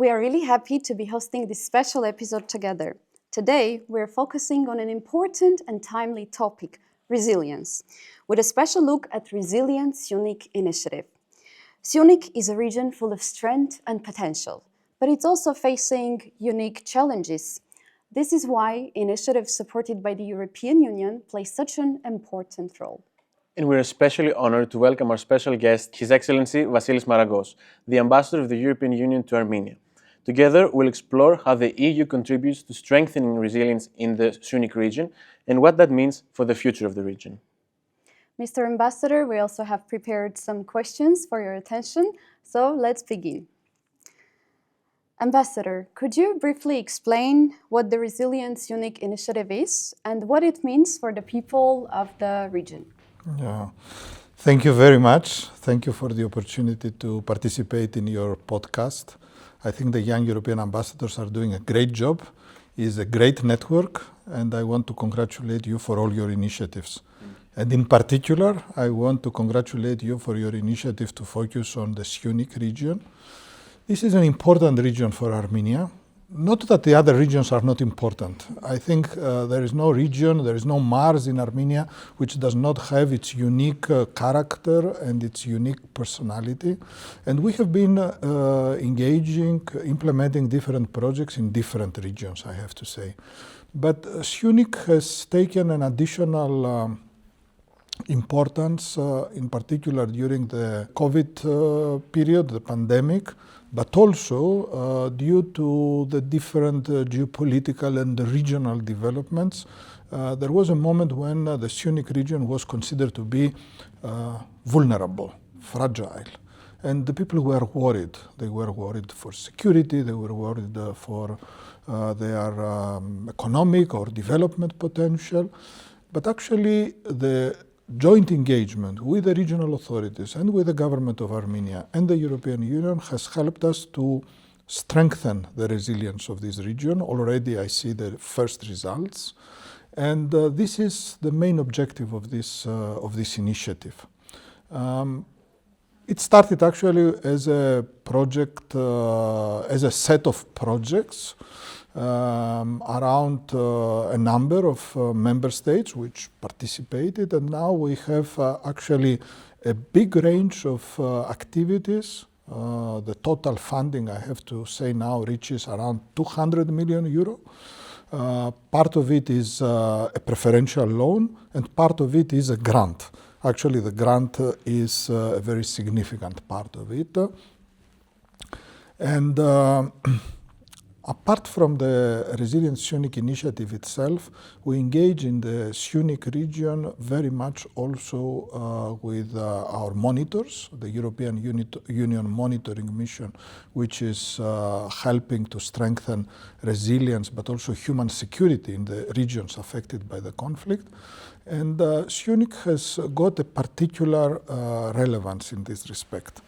We are really happy to be hosting this special episode together. Today, we're focusing on an important and timely topic, resilience, with a special look at Resilient Syunik Initiative. Syunik is a region full of strength and potential, but it's also facing unique challenges. This is why initiatives supported by the European Union play such an important role. And we're especially honored to welcome our special guest, His Excellency Vassilis Maragos, the Ambassador of the European Union to Armenia. Together, we'll explore how the EU contributes to strengthening resilience in the Syunik region and what that means for the future of the region. Mr. Ambassador, we also have prepared some questions for your attention, so let's begin. Ambassador, could you briefly explain what the Resilient Syunik Initiative is and what it means for the people of the region? Yeah. Thank you very much. Thank you for the opportunity to participate in your podcast. I think the young European ambassadors are doing a great job. It's a great network, and I want to congratulate you for all your initiatives. And in particular, I want to congratulate you for your initiative to focus on the Syunik region. This is an important region for Armenia. Not that the other regions are not important. I think there is no region, there is no Mars in Armenia which does not have its unique character and its unique personality. And we have been implementing different projects in different regions, I have to say. But Syunik has taken an additional importance, in particular during the COVID period, the pandemic, but also due to the different geopolitical and regional developments. There was a moment when the Syunik region was considered to be vulnerable, fragile. And the people were worried. They were worried for security, they were worried for their economic or development potential. But actually, the joint engagement with the regional authorities and with the government of Armenia and the European Union has helped us to strengthen the resilience of this region. Already I see the first results. And this is the main objective of this initiative. It started actually as a project, as a set of projects around a number of member states which participated, and now we have actually a big range of activities. The total funding, I have to say now, reaches around 200 million euro. Part of it is a preferential loan and part of it is a grant. Actually, the grant is a very significant part of it. And apart from the Resilient Syunik Initiative itself, we engage in the Syunik region very much also with our monitors, the European Union Monitoring Mission, which is helping to strengthen resilience but also human security in the regions affected by the conflict. And Syunik has got a particular relevance in this respect.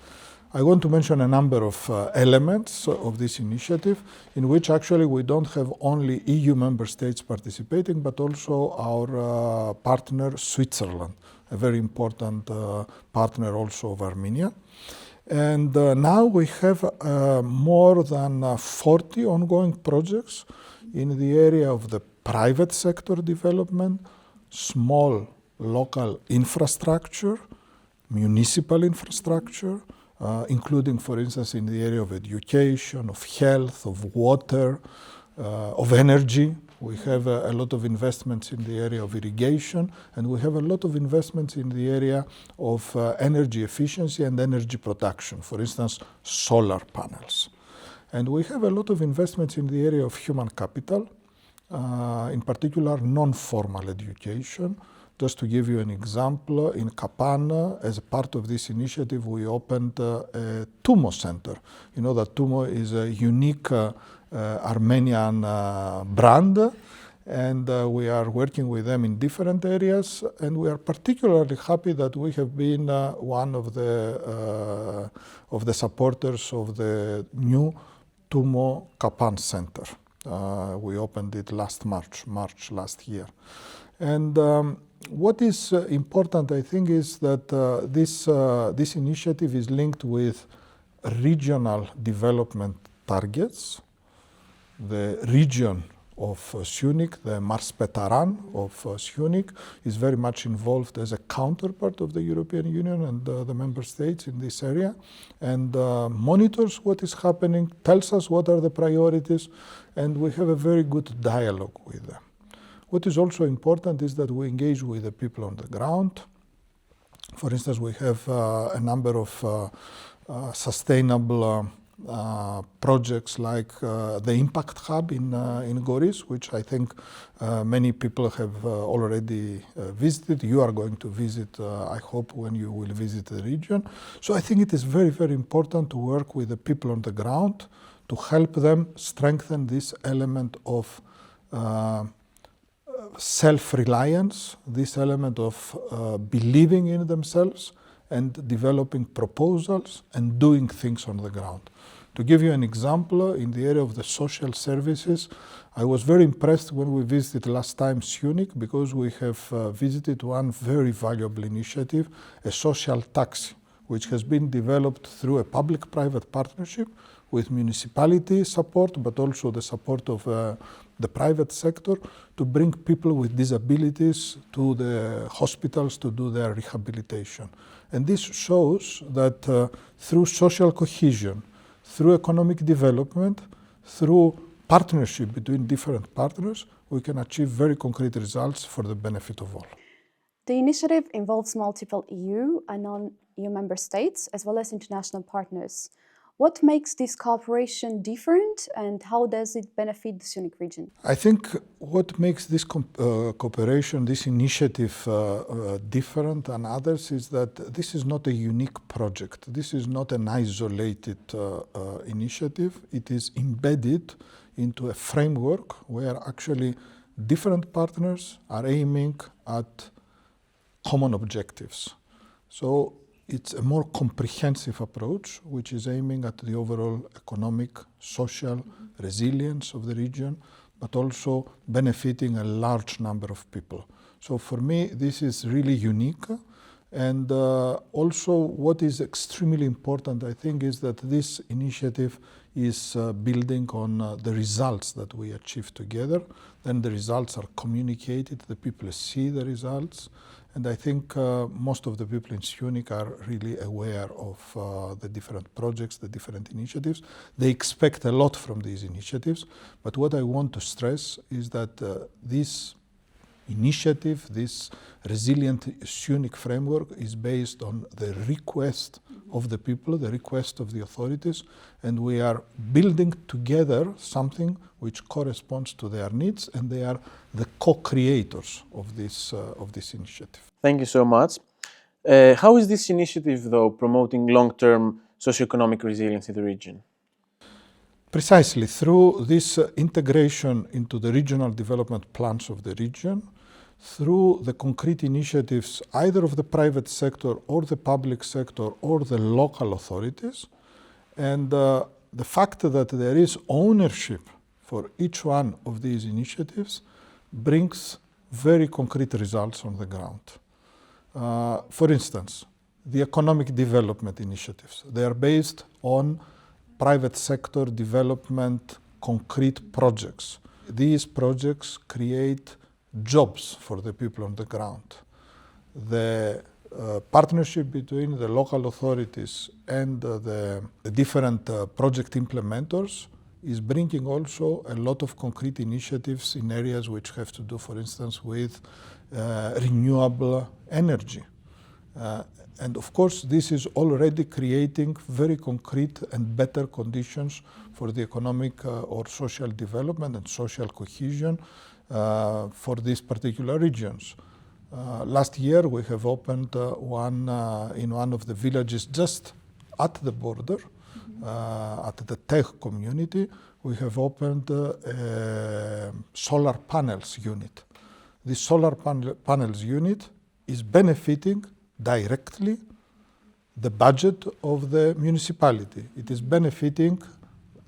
I want to mention a number of elements of this initiative in which actually we don't have only EU member states participating, but also our partner Switzerland, a very important partner also of Armenia. And now we have more than 40 ongoing projects in the area of the private sector development, small local infrastructure, municipal infrastructure, including, for instance, in the area of education, of health, of water, of energy. We have a lot of investments in the area of irrigation, and we have a lot of investments in the area of energy efficiency and energy production, for instance, solar panels. And we have a lot of investments in the area of human capital, in particular non-formal education. Just to give you an example, in Kapan, as a part of this initiative, we opened a TUMO center. You know that TUMO is a unique Armenian brand, and we are working with them in different areas, and we are particularly happy that we have been one of the supporters of the new TUMO Kapan center. We opened it last March last year. And what is important, I think, is that this initiative is linked with regional development targets. The region of Syunik, the Marspetaran of Syunik, is very much involved as a counterpart of the European Union and the member states in this area, and monitors what is happening, tells us what are the priorities, and we have a very good dialogue with them. What is also important is that we engage with the people on the ground. For instance, we have a number of sustainable projects like the Impact Hub in Goris, which I think many people have already visited. You are going to visit, I hope, when you will visit the region. So I think it is very, very important to work with the people on the ground to help them strengthen this element of self-reliance, this element of believing in themselves and developing proposals and doing things on the ground. To give you an example, in the area of the social services, I was very impressed when we visited last time Syunik, because we have visited one very valuable initiative, a social taxi, which has been developed through a public-private partnership with municipality support, but also the support of the private sector, to bring people with disabilities to the hospitals to do their rehabilitation. And this shows that through social cohesion, through economic development, through partnership between different partners, we can achieve very concrete results for the benefit of all. The initiative involves multiple EU and non-EU member states, as well as international partners. What makes this cooperation different, and how does it benefit the Syunik region? I think what makes this cooperation, this initiative different than others is that this is not a unique project. This is not an isolated initiative. It is embedded into a framework where actually different partners are aiming at common objectives. So it's a more comprehensive approach, which is aiming at the overall economic, social resilience of the region, but also benefiting a large number of people. So for me, this is really unique. And also what is extremely important, I think, is that this initiative is building on the results that we achieve together. Then the results are communicated, the people see the results. And I think most of the people in Syunik are really aware of the different projects, the different initiatives. They expect a lot from these initiatives. But what I want to stress is that this initiative, this Resilient Syunik framework, is based on the request of the people, the request of the authorities, and we are building together something which corresponds to their needs, and they are the co-creators of this initiative. Thank you so much. How is this initiative, though, promoting long-term socioeconomic resilience in the region? Precisely, through this integration into the regional development plans of the region, through the concrete initiatives either of the private sector or the public sector or the local authorities, and the fact that there is ownership for each one of these initiatives brings very concrete results on the ground. For instance, the economic development initiatives, they are based on private sector development concrete projects. These projects create jobs for the people on the ground. The partnership between the local authorities and the different project implementers is bringing also a lot of concrete initiatives in areas which have to do, for instance, with renewable energy. And of course, this is already creating very concrete and better conditions for the economic or social development and social cohesion for these particular regions. Last year, we have opened one in one of the villages just at the border, at the Tech community. We have opened a solar panels unit. This solar panels unit is benefiting directly the budget of the municipality. It is benefiting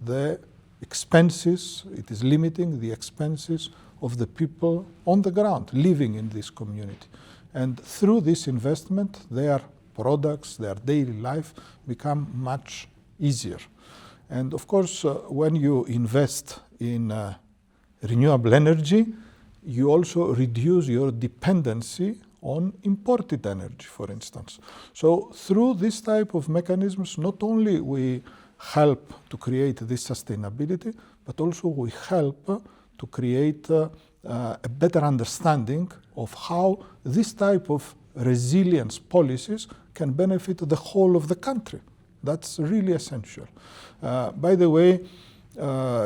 the expenses, it is limiting the expenses of the people on the ground living in this community. And through this investment, their products, their daily life become much easier. And of course, when you invest in renewable energy, you also reduce your dependency on imported energy, for instance. So through this type of mechanisms, not only we help to create this sustainability, but also we help to create a better understanding of how this type of resilience policies can benefit the whole of the country. That's really essential. By the way,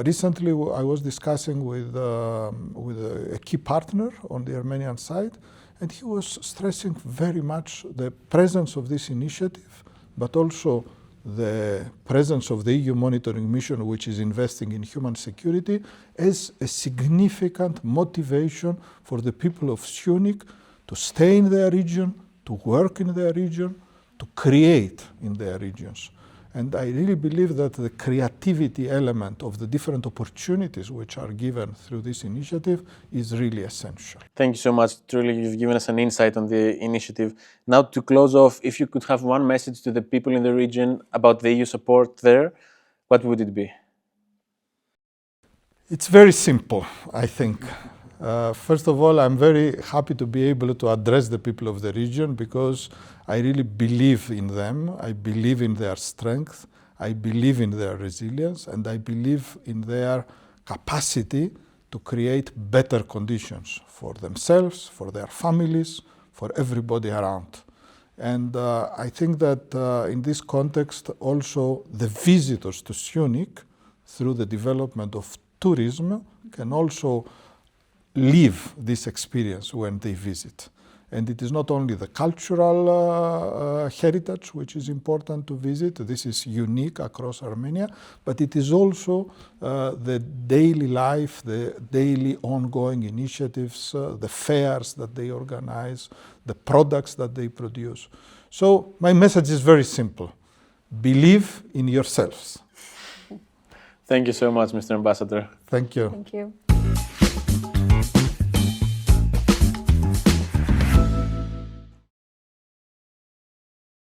recently I was discussing with a key partner on the Armenian side, and he was stressing very much the presence of this initiative, but also the presence of the EU monitoring mission, which is investing in human security, as a significant motivation for the people of Syunik to stay in their region, to work in their region, to create in their regions. And I really believe that the creativity element of the different opportunities which are given through this initiative is really essential. Thank you so much. Truly, you've given us an insight on the initiative. Now, to close off, if you could have one message to the people in the region about the EU support there, what would it be? It's very simple, I think. First of all, I'm very happy to be able to address the people of the region because I really believe in them. I believe in their strength. I believe in their resilience, and I believe in their capacity to create better conditions for themselves, for their families, for everybody around. And I think that in this context, also the visitors to Syunik, through the development of tourism, can also live this experience when they visit. And it is not only the cultural heritage which is important to visit, this is unique across Armenia, but it is also the daily life, the daily ongoing initiatives, the fairs that they organize, the products that they produce. So my message is very simple. Believe in yourselves. Thank you so much, Mr. Ambassador. Thank you. Thank you.